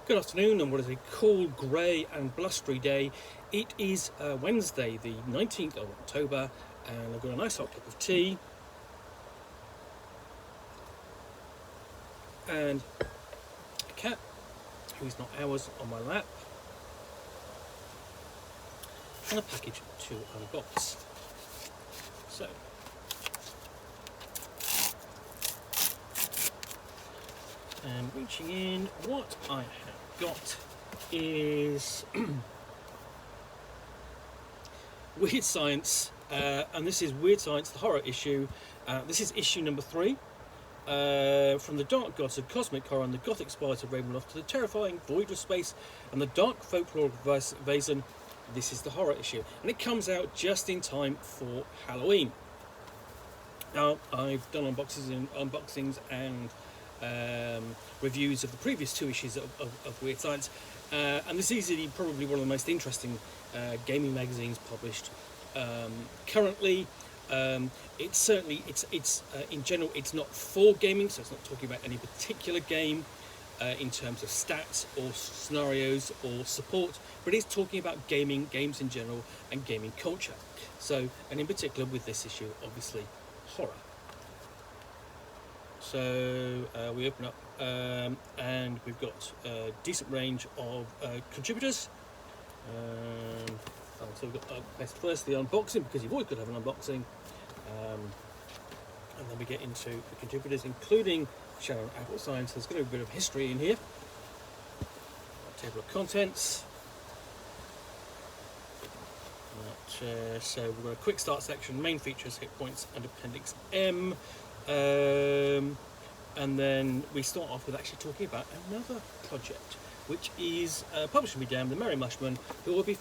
Good afternoon, and what is a cold, grey and blustery day. It is Wednesday, the 19th of October, and I've got a nice hot cup of tea and a cat, who's not ours, on my lap, and a package to unbox. So, and reaching in, what I have got is Wyrd Science, and this is Wyrd Science, the horror issue. This is issue number 3. From the dark gods of cosmic horror and the gothic spires of Ravenloft to the terrifying void of space and the dark folklore of Vaesen, this is the horror issue. And it comes out just in time for Halloween. Now, I've done unboxings and reviews of the previous 2 issues of Wyrd Science, and this is probably one of the most interesting gaming magazines published currently. It's certainly in general it's not for gaming, so it's not talking about any particular game in terms of stats or scenarios or support, but it's talking about games in general and gaming culture. So, and in particular with this issue, obviously horror. So we open up and we've got a decent range of contributors. So we've got first the unboxing, because you've always got to have an unboxing, and then we get into the contributors, including Sharon Apple Science. There's going to be a bit of history in here. Table of contents. So we've got a quick start section, main features, hit points, and Appendix M. And then we start off with actually talking about another project, which is Publishing Me Damn, the Merry Mushman, who will be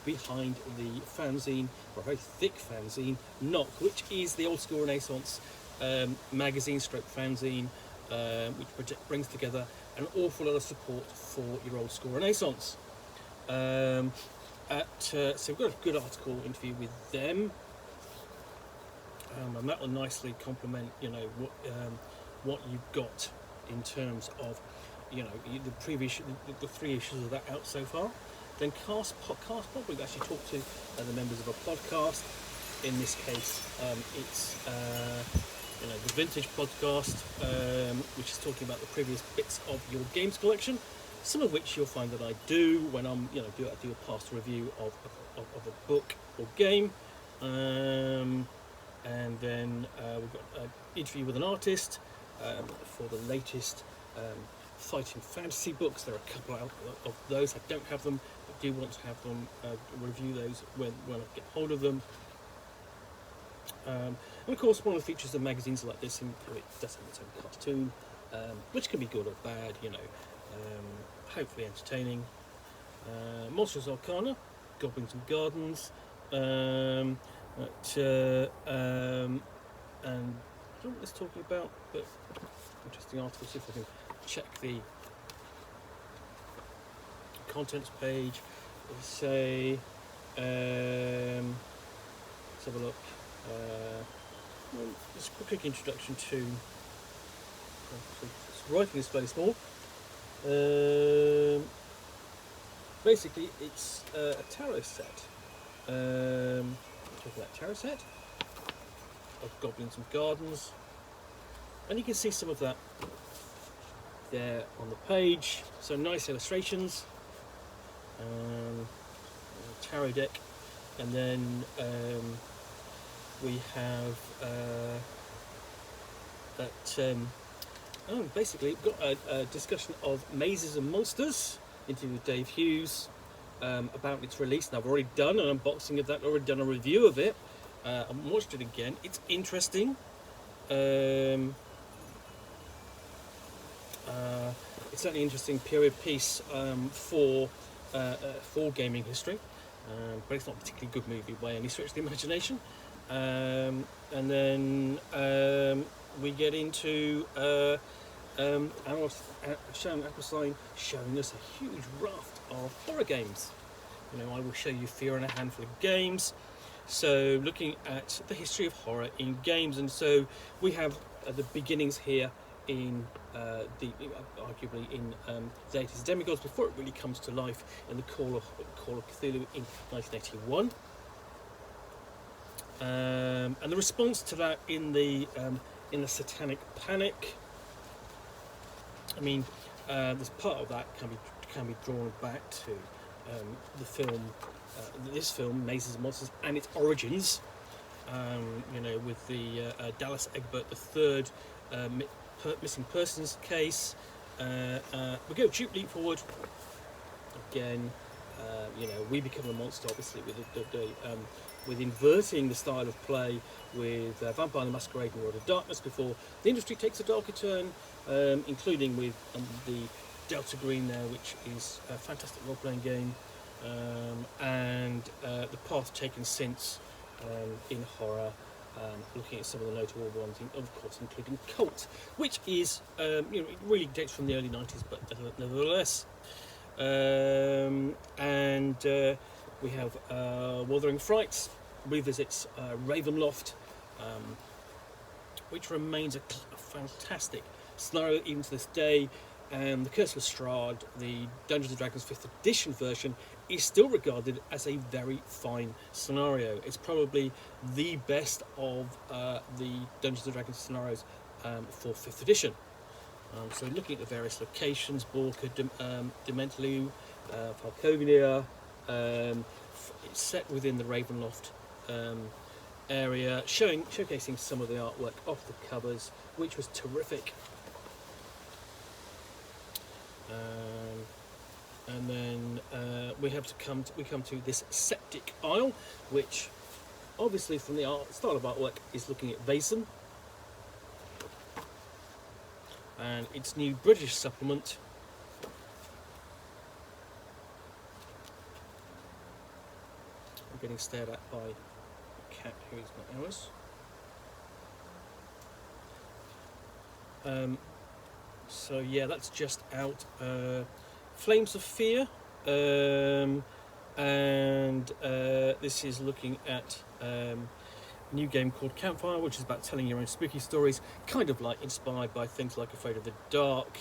behind the fanzine, or a very thick fanzine, Nook, which is the old school Renaissance magazine stroke fanzine, which brings together an awful lot of support for your old school Renaissance. So we've got a good article interview with them, and that will nicely complement, what you've got in terms of, the previous, the 3 issues of that out so far. Then Cast Pod, we've actually talked to the members of a podcast. In this case, it's the Vintage Podcast, which is talking about the previous bits of your games collection. Some of which you'll find that I do when I'm, do a past review of a book or game. And then we've got an interview with an artist for the latest fighting fantasy books. There are a couple out of those. I don't have them, but do want to have them, review those when I get hold of them. And of course, one of the features of magazines like this, it does have its own cartoon, which can be good or bad, hopefully entertaining. Monsters Arcana, Goblins and Gardens, and I don't know what it's talking about, but interesting article. See if I can check the contents page. Say, let's have a look. Just a quick introduction to. Writing is fairly small. Basically, it's a tarot set. Talking about tarot set of Goblins and Gardens, and you can see some of that there on the page. So nice illustrations, tarot deck, and then we have basically we've got a discussion of Mazes and Monsters, interview with Dave Hughes about its release. Now I've already done an unboxing of that, already done a review of it. I've watched it again. It's interesting. It's certainly an interesting period piece for gaming history, but it's not a particularly good movie by any stretch of the imagination. And then we get into Sharon Applesign showing us a huge raft of horror games. I will show you Fear and a handful of games. So looking at the history of horror in games, and so we have the beginnings here in arguably in the 80s Demigods before it really comes to life in the Call of Cthulhu in 1981. And the response to that in the Satanic Panic. I mean, there's part of that can be drawn back to the film, this film, Mazes and Monsters, and its origins. With the Dallas Egbert III missing persons case. We go leap forward again. We become a monster, obviously, with inverting the style of play with Vampire the Masquerade and World of Darkness before the industry takes a darker turn, including with the Delta Green there, which is a fantastic role-playing game, and the path taken since in horror, looking at some of the notable ones, of course, including Cult, which is, it really dates from the early 90s, but nevertheless. We have Wuthering Frights revisits Ravenloft, which remains a fantastic scenario even to this day. The Curse of Strahd, the Dungeons & Dragons 5th edition version, is still regarded as a very fine scenario. It's probably the best of the Dungeons & Dragons scenarios for 5th edition. So looking at the various locations, Borca, Dementlu, Falconia, it's set within the Ravenloft area, showcasing some of the artwork off the covers, which was terrific. And then we come to this Septic Isle, which obviously from the style of artwork is looking at Vaesen, and its new British supplement. I'm getting stared at by a cat who is not ours. So yeah, that's just out. Flames of Fear, and this is looking at a new game called Campfire, which is about telling your own spooky stories, kind of like inspired by things like Afraid of the Dark.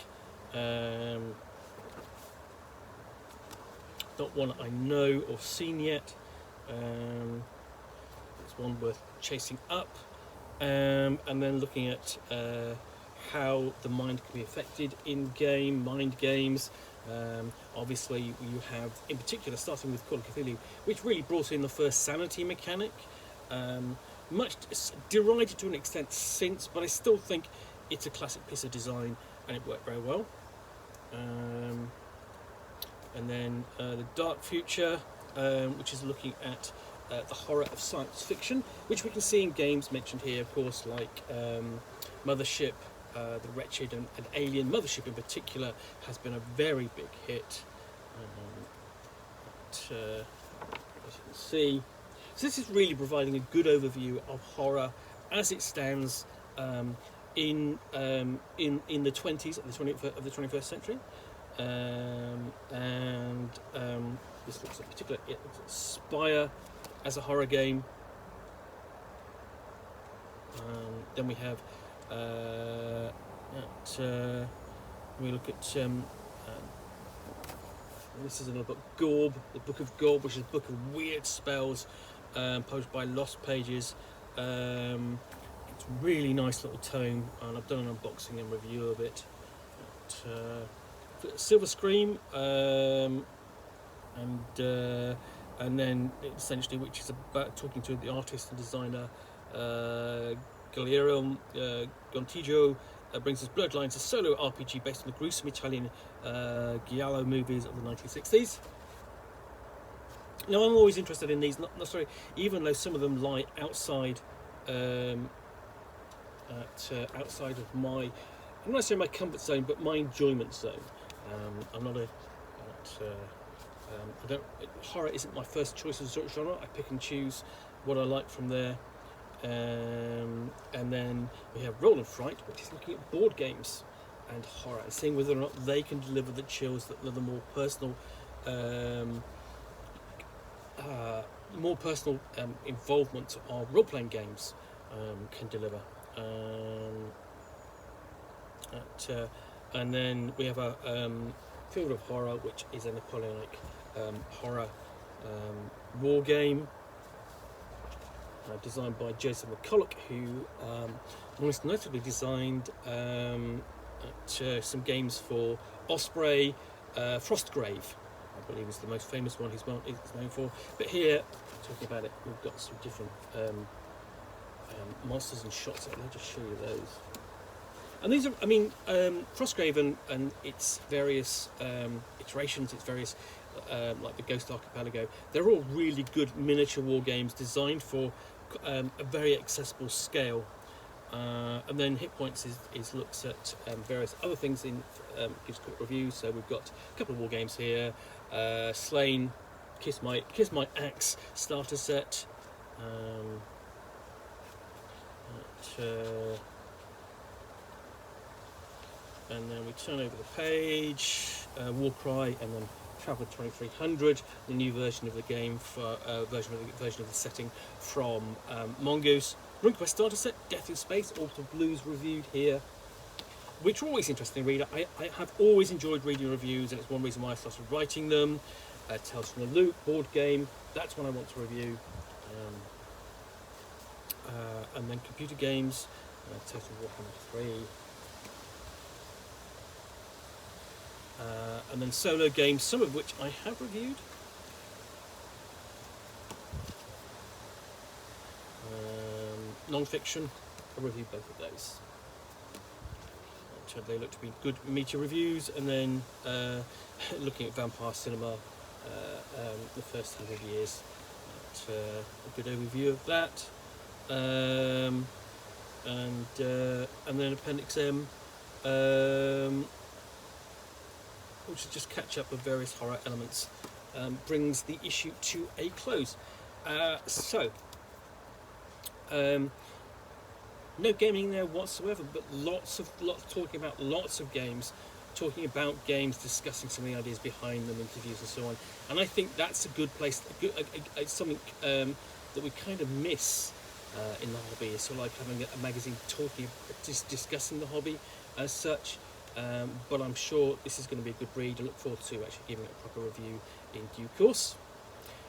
Not one I know or seen yet. It's one worth chasing up, and then looking at how the mind can be affected in game, mind games. Obviously you have, in particular, starting with Call of Cthulhu, which really brought in the first sanity mechanic, much derided to an extent since, but I still think it's a classic piece of design and it worked very well. And then the Dark Future, which is looking at the horror of science fiction, which we can see in games mentioned here, of course, like Mothership, The Wretched, and Alien. Mothership in particular has been a very big hit, as you can see. So this is really providing a good overview of horror as it stands in the 20s of the 21st century. This looks at particular, it looks at Spire as a horror game. Then we have we look at this is another book, Gorb, the Book of Gorb, which is a book of weird spells posed by Lost Pages. It's a really nice little tome, and I've done an unboxing and review of it. Silver Scream, and then essentially, which is about talking to the artist and designer Guillermo Gontijo, brings us Bloodlines, a solo RPG based on the gruesome Italian giallo movies of the 1960s. Now, I'm always interested in these, not necessarily, even though some of them lie outside outside of my, I'm not necessarily my comfort zone, but my enjoyment zone. I'm not a, I don't. Horror isn't my first choice of genre. I pick and choose what I like from there. And then we have Roll and Fright, which is looking at board games and horror, and seeing whether or not they can deliver the chills that the more personal involvement of role-playing games can deliver. And then we have a Field of Horror, which is a Napoleonic horror war game, designed by Joseph McCulloch, who most notably designed some games for Osprey. Frostgrave, I believe, is the most famous one he's known for. But here, talking about it, we've got some different monsters and shots. I'll just show you those. And these are, I mean, Frostgrave and its various iterations, its various, like the Ghost Archipelago, they're all really good miniature war games designed for a very accessible scale. And then Hit Points is looks at various other things in gives quick reviews. So we've got a couple of war games here: Slain, Kiss My Axe starter set. And then we turn over the page, Warcry, and then Traveller 2300, the new version of the game for version of the setting from Mongoose. RuneQuest starter set, Death in Space, Orbital Blues reviewed here, which are always interesting to read. I have always enjoyed reading reviews, and it's one reason why I started writing them. Tales from the Loop board game, that's one I want to review. And then computer games, Total Warhammer 3. And then solo games, some of which I have reviewed. Non-fiction, I reviewed both of those. They look to be good media reviews. And then looking at Vampire Cinema, the first 100 years, a good overview of that. And then Appendix M, which is just catch up with various horror elements, brings the issue to a close. No gaming there whatsoever, but lots talking about lots of games, talking about games, discussing some of the ideas behind them, interviews and so on. And I think that's a good place. It's something that we kind of miss in the hobby. It's sort of like having a magazine discussing the hobby as such. But I'm sure this is going to be a good read. I look forward to actually giving it a proper review in due course.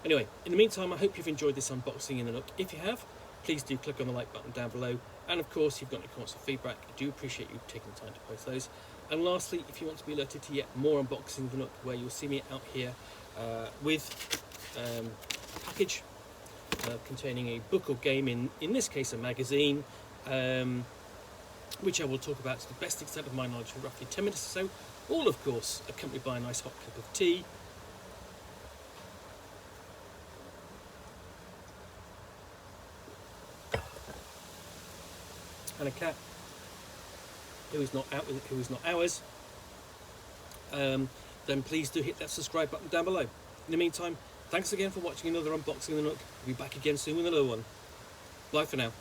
Anyway, in the meantime, I hope you've enjoyed this unboxing in the Nook. If you have, please do click on the like button down below. And of course, if you've got any comments or feedback, I do appreciate you taking the time to post those. And lastly, if you want to be alerted to yet more unboxing of the Nook, where you'll see me out here with a package containing a book or game, in this case a magazine, which I will talk about to the best extent of my knowledge for roughly 10 minutes or so, all of course accompanied by a nice hot cup of tea. And a cat who is not ours, then please do hit that subscribe button down below. In the meantime, thanks again for watching another unboxing of the Nook. We'll be back again soon with another one. Bye for now.